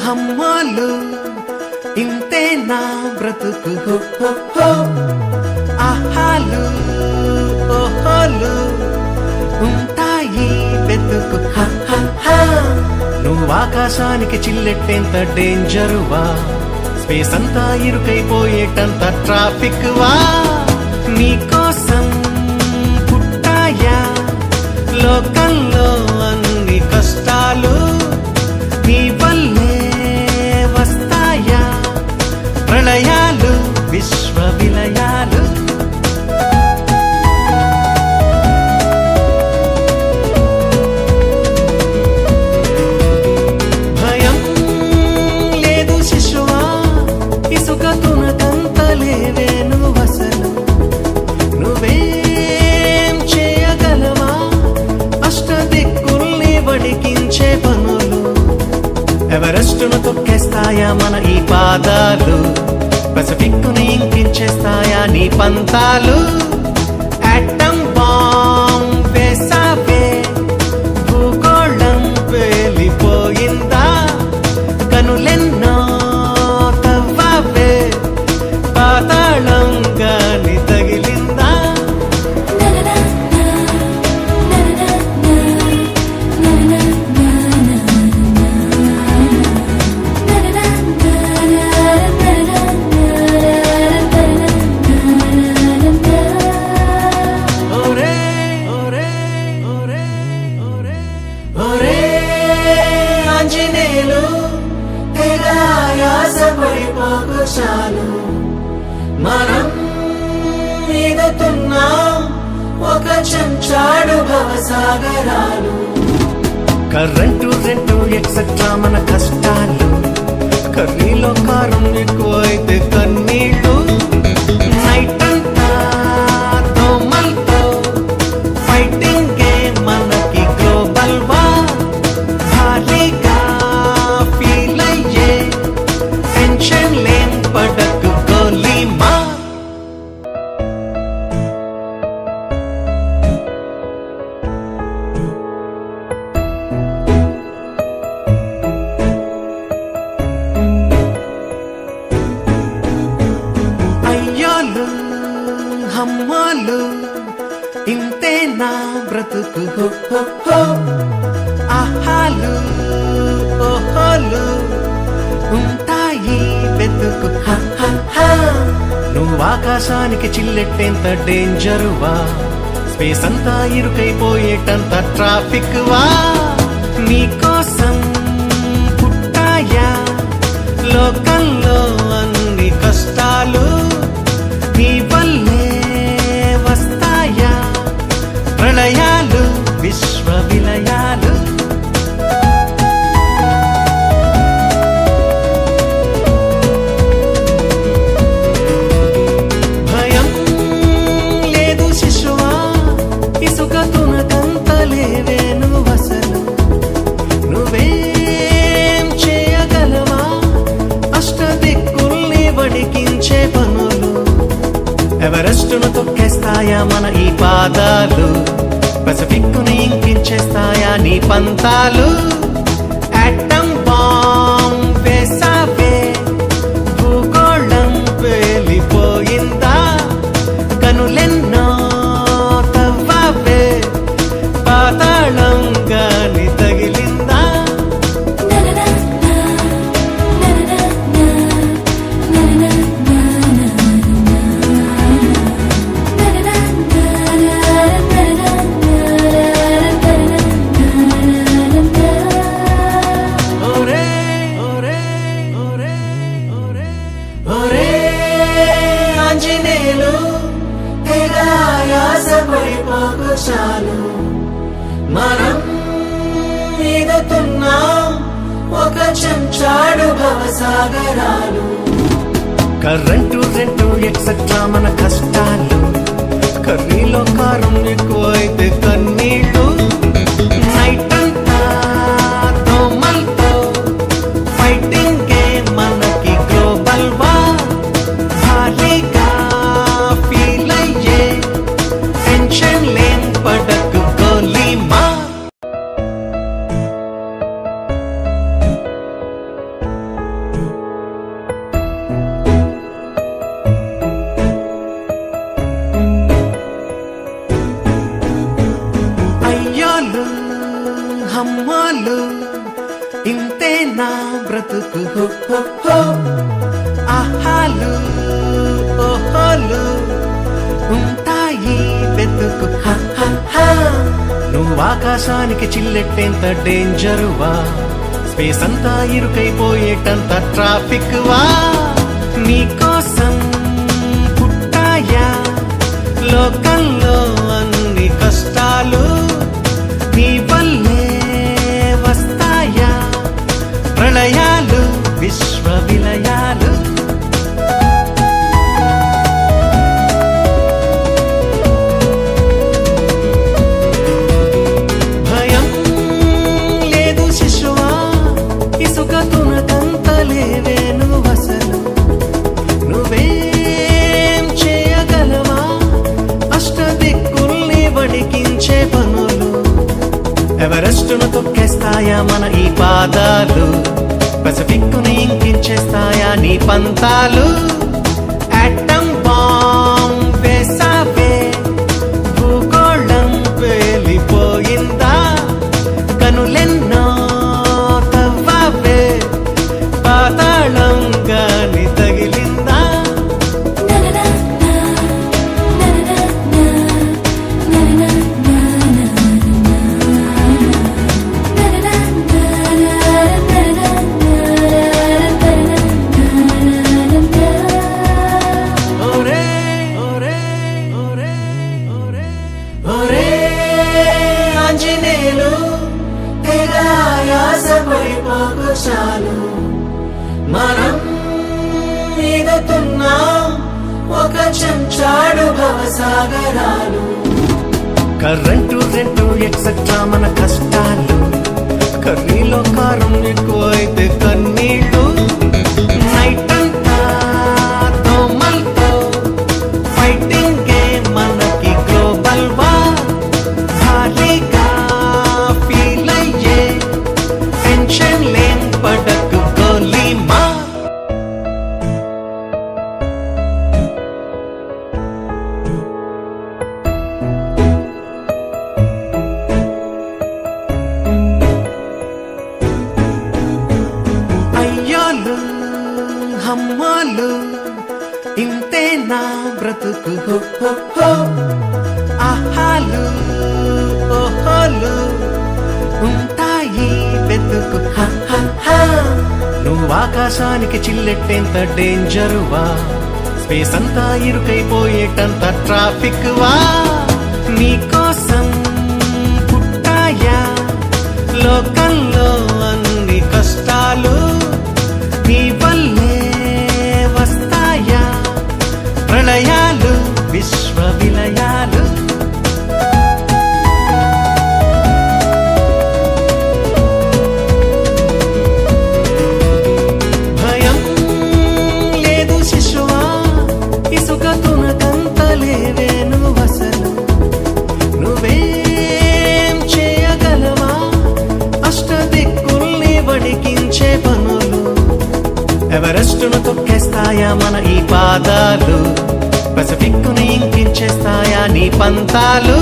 హమ్మోలు ఇంతే నా బ్రతుకు హో హో హో. ఆహాలు ఓహోలు ఉంటాయి వెతుకు హ హ హ. నువ్వు ఆకాశానికి చిల్లెట్టేంత డేంజరువా, స్పేస్ అంతా ఇరుకైపోయేటంత ట్రాఫిక్ వా. నీకోసం పుట్టాయా లోకంలో అన్ని కష్టాలు, నీ వల్లే వస్తాయా ప్రళయాలు విశ్వ విలయాలు. భయం లేదు శిశువా, ఇసుక తునకంతలేవే నువ్వసలు. నువ్వేం చేయగలవా అష్టదిక్కుల్ని వణికించే పనులు. ఎవరెస్టును తొక్కేస్తాయా మన ఈ పాదాలు, పసిఫిక్కుని ఇంకించేస్తాయా నీ పంతాలు. ఆటం బాంబ్ వేసావే భూగోళం పేలిపోయిందా, కనులెన్నో తవ్వావే పాతాళం గాని తగిలిందా. ఆంజనేయులు తెగ ఆయాసపడిపోకు చాలు, మనం ఈదుతున్నాం ఒక చెంచాడు భవసాగరాలు. కరెంటు రెంటు ఎక్సెట్రా మన కష్టాలు, కర్రీలో కారం ఎక్కువైతే కన్నీళ్ళు. నైట్ అంతా దోమల్తో ఫైటింగ్ మనకి గ్లోబల్ వార్. భారీగా ఫీల్ అయ్యే టెన్షన్ లేం పడకు గోలీ మార్. అయ్యోలు హమ్మోలు ఇంతే నా బ్రతుకు హో హో హో. ఆహాలు ఓహోలు ఉంటాయి వెతుకు హ హ హ. నువ్వు ఆకాశానికి చిల్లెట్టేంత డేంజరువా, స్పేస్ అంతా ఇరుకైపోయేటంత ట్రాఫిక్ వా. నీకోసం పుట్టాయా లోకంలో అన్ని కష్టాలు, నీ వల్లే వస్తాయా ప్రళయాలు విశ్వ విలయాలు. భయం లేదు శిశువా, ఇసుక తునకంతలేవే నువ్వసలు. నువ్వేం చేయగలవా అష్టదిక్కుల్ని వణికించే పనులు. ఎవరెస్టును తొక్కేస్తాయా మన ఈ పాదాలు, పసిఫిక్కుని ఇంకించేస్తాయా నీ పంతాలు. ఆటం బాంబ్ వేసావే భూగోళం పేలిపోయిందా, కనులెన్నో తవ్వావే పాతాళం గాని తగిలిందా. ఆంజనేయులు తెగ ఆయాసపడిపోకు చాలు, మనం ఈదుతున్నాం ఒక చెంచాడు భవసాగరాలు. కరెంటు రెంటు ఎక్సెట్రా మన కష్టాలు, కర్రీలో కారం ఎక్కువైతే కన్నీళ్ళు. నైట్ అంతా దోమల్తో ఫైటింగ్ మనకి గ్లోబల్ వార్. భారీగా ఫీల్ అయ్యే టెన్షన్ లేం పడకు గోలీ మార్. హమ్మాలు ఇంతే నా బ్రతుకు హో హో హో. ఆహాలు ఓహోలు ఉంటాయి వెతుకు హ హ హ. నువ్వు ఆకాశానికి చిల్లెట్టేంత డేంజరువా, స్పేస్ అంతా ఇరుకైపోయేటంత ట్రాఫిక్ వా. నీకోసం పుట్టాయా లోకంలో అన్ని కష్టాలు, నీ వల్లే వస్తాయా ప్రళయాలు విశ్వ విలయాలు. భయం లేదు శిశువా, ఇసుక తునకంతలేవే నువ్వసలు. నువ్వేం చేయగలవా అష్టదిక్కుల్ని వణికించే పనులు. ఎవరెస్టును తొక్కేస్తాయా మన ఈ పాదాలు, పసిఫిక్కుని ఇంకించేస్తాయా నీ పంతాలు. ఆటం బాంబ్ వేసావే భూగోళం పేలిపోయిందా, కనులెన్నో తవ్వావే పాతాళం గాని తగిలిందా. ఆంజనేయులు తెగ ఆయాసపడిపోకు చాలు, మనం ఈదుతున్నాం ఒక చెంచాడు భవసాగరాలు. కరెంటు రెంటు ఎక్సెట్రా మన కష్టాలు, కర్రీలో కారం ఎక్కువైతే కన్నీళ్ళు. నైట్ అంతా దోమల్తో ఫైటింగ్ మనకి గ్లోబల్ వార్. ఖాళీగా ఫీల్ అయ్యే టెన్షన్ లేం పడకు గోలీ మా. అయ్యోలు హమ్మాలు ఇంతే నా బ్రతుకు హో హో హో. ఆహాలు ఓహోలు ఉంటాయి వెతుకు హ హ హ. నువ్వు ఆకాశానికి చిల్లెట్టేంత డేంజరువా, స్పేస్ అంతా ఇరుకైపోయేటంత ట్రాఫిక్ వా. నీకోసం పుట్టాయా లోకంలో అన్ని కష్టాలు, నీ వల్లే వస్తాయా ప్రళయాలు విశ్వ విలయాలు. భయం లేదు శిశువా, ఇసుక తునకంతలేవే నువ్వసలు. నువ్వేం చేయగలవా అష్టదిక్కుల్ని వణికించే పనులు. ఎవరెస్టును తొక్కేస్తాయా మన ఈ పాదాలు, పసిఫిక్కుని ఇంకించేస్తాయా నీ పంతాలు.